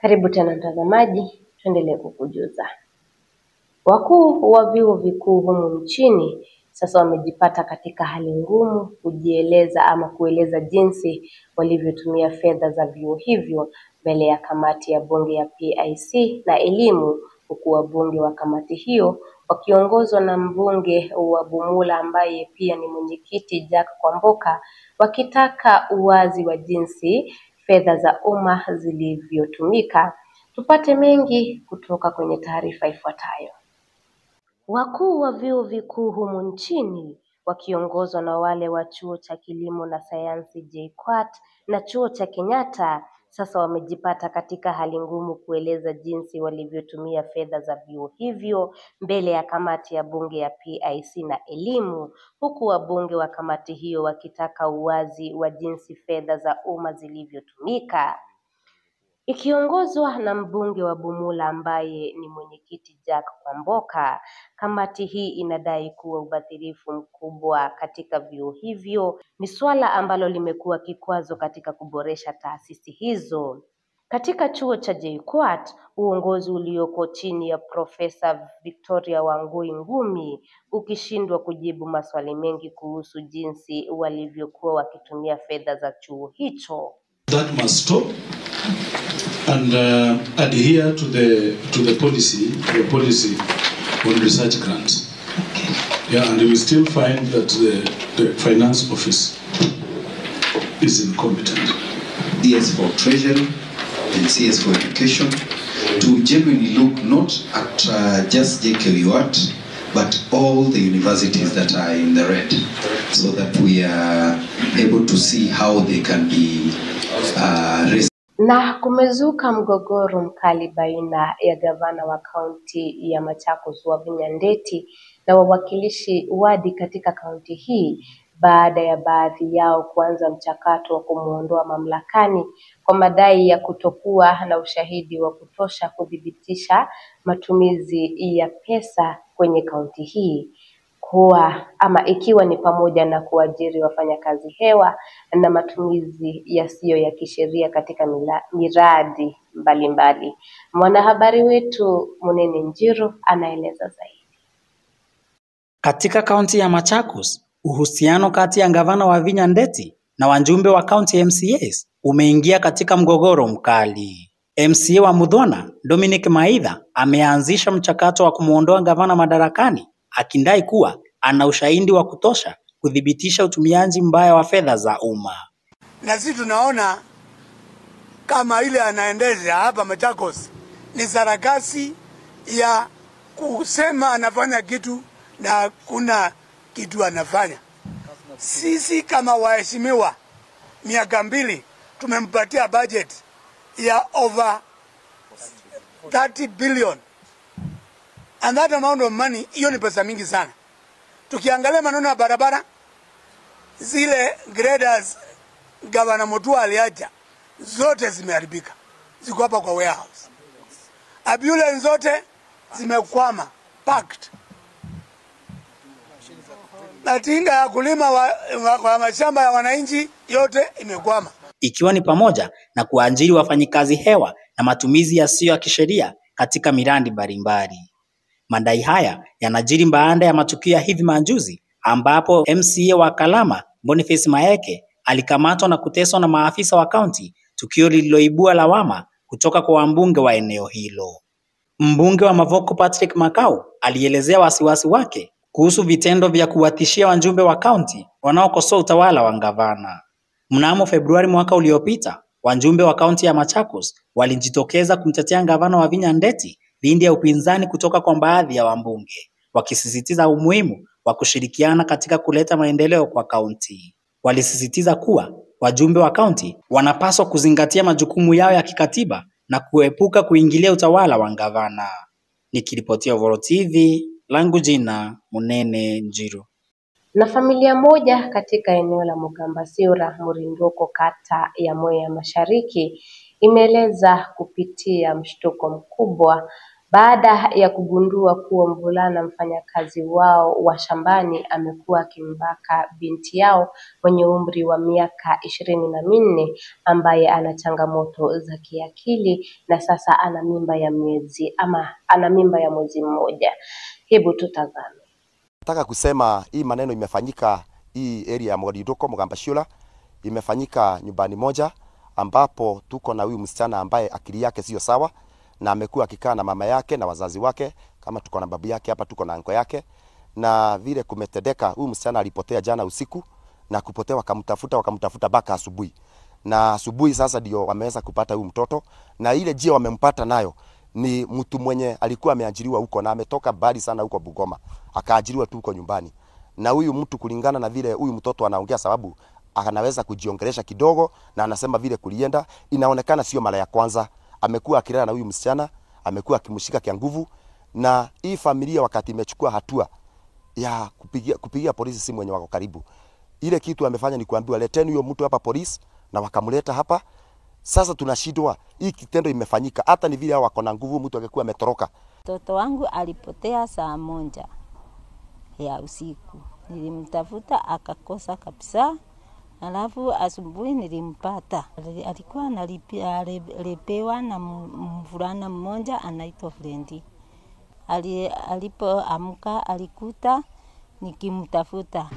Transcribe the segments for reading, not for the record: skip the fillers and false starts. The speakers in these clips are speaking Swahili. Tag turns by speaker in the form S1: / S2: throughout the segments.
S1: Karibu tena mtazamaji, tuendelee kukujuza. Wakuu wa vyuo vikuu humu nchini sasa wamejipata katika hali ngumu kujieleza ama kueleza jinsi walivyotumia fedha za vyuo hivyo mbele ya kamati ya bunge ya PIC na elimu, huku wabunge wa kamati hiyo wakiongozwa na mbunge wa Bumula ambaye pia ni mwenyekiti Jack Kwamboka, wakitaka uwazi wa jinsi fedha za umma zilivyotumika. Tupate mengi kutoka kwenye taarifa ifuatayo. Wakuu wa vyuo vikuu humu nchini wakiongozwa na wale wa chuo cha kilimo na sayansi JKUAT na chuo cha Kenyatta sasa wamejipata katika hali ngumu kueleza jinsi walivyotumia fedha za vyuo hivyo mbele ya kamati ya bunge ya PIC na elimu, huku wabunge wa kamati hiyo wakitaka uwazi wa jinsi fedha za umma zilivyotumika. Ikiongozwa na mbunge wa Bumula ambaye ni mwenyekiti Jack Kwamboka, kamati hii inadai kuwa ubadhirifu mkubwa katika vyuo hivyo ni swala ambalo limekuwa kikwazo katika kuboresha taasisi hizo. Katika chuo cha JKUAT, uongozi ulioko chini ya Profesa Victoria Wangui Ngumi ukishindwa kujibu maswali mengi kuhusu jinsi walivyokuwa wakitumia fedha za chuo hicho.
S2: That must stop and adhere to the policy on research grants. Yeah, and we still find that the finance office is incompetent.
S3: DS for Treasury and CS for Education to genuinely look not at just JKUAT but all the universities that are in the red, so that we are able to see how they can be
S1: Na kumezuka mgogoro mkali baina ya gavana wa kaunti ya Machakos Wavinya Ndeti na wawakilishi wadi katika kaunti hii baada ya baadhi yao kuanza mchakato wa kumuondoa mamlakani kwa madai ya kutokuwa na ushahidi wa kutosha kudhibitisha matumizi ya pesa kwenye kaunti hii, ikiwa ni pamoja na kuajiri wafanyakazi hewa na matumizi yasiyo ya kisheria katika miradi mbalimbali. Mwanahabari wetu Munene Njiru anaeleza zaidi.
S4: Katika kaunti ya Machakos, uhusiano kati ya gavana Wavinya Ndeti na wajumbe wa kaunti MCAs umeingia katika mgogoro mkali. MCA wa Mudhona, Dominic Maitha, ameanzisha mchakato wa kumuondoa gavana madarakani akidai kuwa ana ushahidi wa kutosha kudhibitisha utumiaji mbaya wa fedha za umma.
S5: Na sisi tunaona kama ile anaendesha hapa Machakos ni sarakasi ya kusema anafanya kitu na kuna kitu anafanya. Sisi kama waheshimiwa miaka 2 tumempatia budget ya over 30 billion. And that amount of money, hiyo ni pesa mingi sana. Tukiangalia maneno ya barabara, zile graders Gavana Mutua aliacha zote zimeharibika, ziko hapa kwa warehouse. Ambulance zote zimekwama, packed. Na tinga ya kulima wa mashamba ya wananchi yote imekwama,
S4: ikiwa ni pamoja na kuajiri wafanyikazi hewa na matumizi yasiyo ya kisheria katika miradi mbalimbali. Madai haya yanajiri baada ya matukio ya hivi majuzi ambapo MCA wa Kalama Boniface Maeke alikamatwa na kuteswa na maafisa wa kaunti, tukio lililoibua lawama kutoka kwa wabunge wa eneo hilo. Mbunge wa Mavoko Patrick Makau alielezea wasiwasi wake kuhusu vitendo vya kuwatishia wajumbe wa kaunti wanaokosoa utawala wa gavana. Mnamo Februari mwaka uliopita, wajumbe wa kaunti ya Machakos walijitokeza kumtetea gavana Wavinya Ndeti dhidi ya upinzani kutoka kwa baadhi ya wabunge, wakisisitiza umuhimu wa kushirikiana katika kuleta maendeleo kwa kaunti. Walisisitiza kuwa wajumbe wa kaunti wanapaswa kuzingatia majukumu yao ya kikatiba na kuepuka kuingilia utawala wa gavana. Nikiripotia Uvoro TV, langu jina Munene Njiru.
S1: Na familia moja katika eneo la Mugambasiura, Murindoko, kata ya Mwea Mashariki imeeleza kupitia mshtuko mkubwa baada ya kugundua kuwa mvulana mfanyakazi wao wa shambani amekuwa akimbaka binti yao mwenye umri wa miaka 24 ambaye ana changamoto za kiakili na sasa ana mimba ya mwezi mmoja. Hebu tutazame.
S6: Nataka kusema hii maneno imefanyika hii area ya Moriduko Mugambashiola, imefanyika nyumbani moja ambapo tuko na huyu msichana ambaye akili yake sio sawa na amekuwa akikaa na mama yake na wazazi wake, kama tuko na babu yake hapa, tuko na anko yake, na vile kumetendeka huyu msichana alipotea jana usiku na kupotea, wakamtafuta mpaka asubuhi, na asubuhi sasa ndio wameweza kupata huyu mtoto, na ile jia wamempata nayo ni mtu mwenye alikuwa ameajiriwa huko na ametoka mbali sana huko Bugoma, akaajiriwa tu huko nyumbani. Na huyu mtu kulingana na vile huyu mtoto anaongea, sababu anaweza kujiongelesha kidogo na anasema vile kulienda, inaonekana sio mara ya kwanza amekuwa akilala na huyu msichana, amekuwa akimshika kwa nguvu. Na hii familia wakati imechukua hatua ya kupigia polisi simu wenye wako karibu, ile kitu amefanya ni kuambiwa leteni huyo mtu hapa polisi, na wakamleta hapa. Sasa tunashindwa, hii kitendo imefanyika hata ni vile hao wako na nguvu, mtu angekuwa ametoroka.
S7: Mtoto wangu alipotea saa 1 ya usiku. Nilimtafuta akakosa kabisa. Alafu asubuhi nilimpata. Alikuwa analipewa na mvulana mmoja anaitwa Frendi. Alipoamka alikuta nikimtafuta.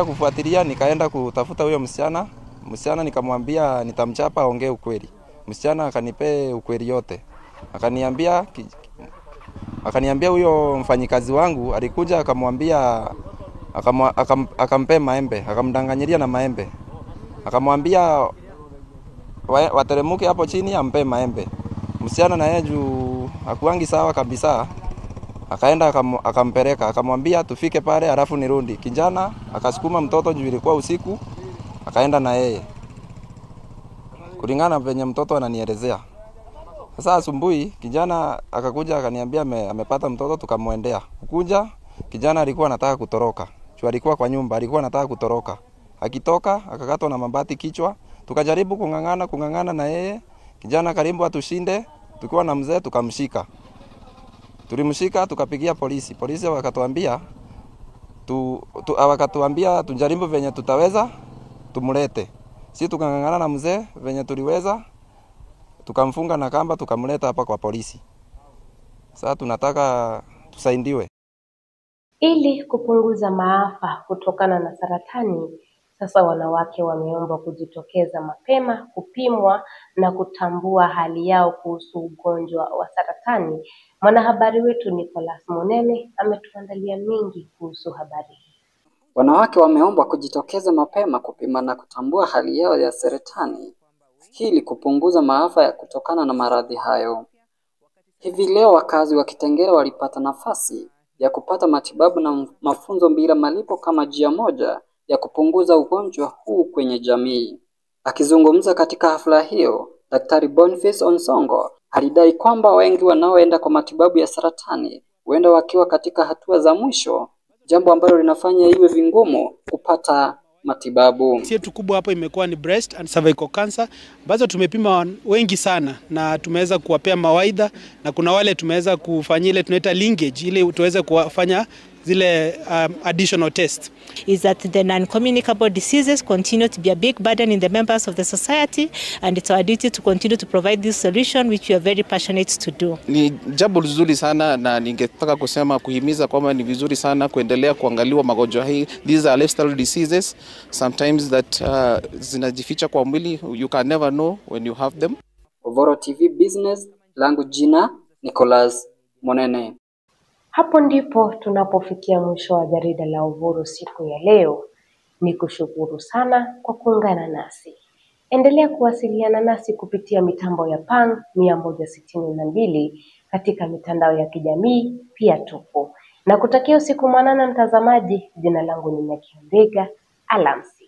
S8: Kufuatilia nikaenda kutafuta huyo msichana. Msichana nikamwambia nitamchapa aongee ukweli. Msichana akanipe ukweli yote. Akaniambia huyo mfanyikazi wangu alikuja akamwambia akampe maembe, akamdanganyiria na maembe. Akamwambia wateremuke hapo chini ampe maembe. Msichana na yeye juu hakuangi sawa kabisa. Akaenda akampeleka, akamwambia tufike pale alafu nirudi. Kijana akasukuma mtoto juu ilikuwa usiku, akaenda na yeye. Kulingana venye mtoto ananielezea. Sasa asubuhi kijana akakuja akaniambia amepata mtoto, tukamwendea. Kukuja kijana alikuwa anataka kutoroka. Alikuwa kwa nyumba, alikuwa anataka kutoroka. Akitoka akakatwa na mabati kichwa. Tukajaribu kungangana na yeye. Kijana karibu atushinde. Tukiwa na mzee tukamshika. Tulimshika tukapigia polisi. Polisi wakatuambia tujaribu venye tutaweza tumlete. Sisi tukangangana na mzee venye tuliweza. Tukamfunga na kamba tukamleta hapa kwa polisi. Sasa tunataka tusaidiwe.
S1: Ili kupunguza maafa kutokana na saratani, sasa wanawake wameombwa kujitokeza mapema kupimwa na kutambua hali yao kuhusu ugonjwa wa saratani. Mwanahabari wetu Nicholas Monene ametuandalia mengi kuhusu habari hii.
S9: Wanawake wameombwa kujitokeza mapema kupima na kutambua hali yao ya saratani ili kupunguza maafa ya kutokana na maradhi hayo. Hivi leo wakazi wa Kitengela walipata nafasi ya kupata matibabu na mafunzo bila malipo kama njia moja ya kupunguza ugonjwa huu kwenye jamii. Akizungumza katika hafla hiyo, Daktari Boniface Onsongo alidai kwamba wengi wanaoenda kwa matibabu ya saratani huenda wakiwa katika hatua za mwisho, jambo ambalo linafanya iwe vingumu kupata matibabu.
S10: Yetu kubwa hapa imekuwa ni breast and cervical cancer, ambazo tumepima wengi sana na tumeweza kuwapea mawaidha, na kuna wale tumeweza kufanyia ile tunaita linkage ili tuweze kufanya zile additional test.
S11: Is that the non-communicable diseases continue to be a big burden in the members of the society, and it's our duty to continue to provide this solution which we are very passionate to do.
S12: Ni jambo nzuri sana na ningetaka kusema kuhimiza kwamba ni vizuri sana kuendelea kuangaliwa magonjwa hii. These are lifestyle diseases sometimes that zinajificha kwa mwili, you can never know when you have them.
S9: Ovoro TV Business, langu jina Nicholas Monene.
S1: Hapo ndipo tunapofikia mwisho wa jarida la Ovoro siku ya leo. Nikushukuru sana kwa kuungana nasi. Endelea kuwasiliana nasi kupitia mitambo ya Pang 162 katika mitandao ya kijamii pia tupo. Na kutakia usiku mwanana mtazamaji, jina langu ni Nyaki Mbega. Alamsi.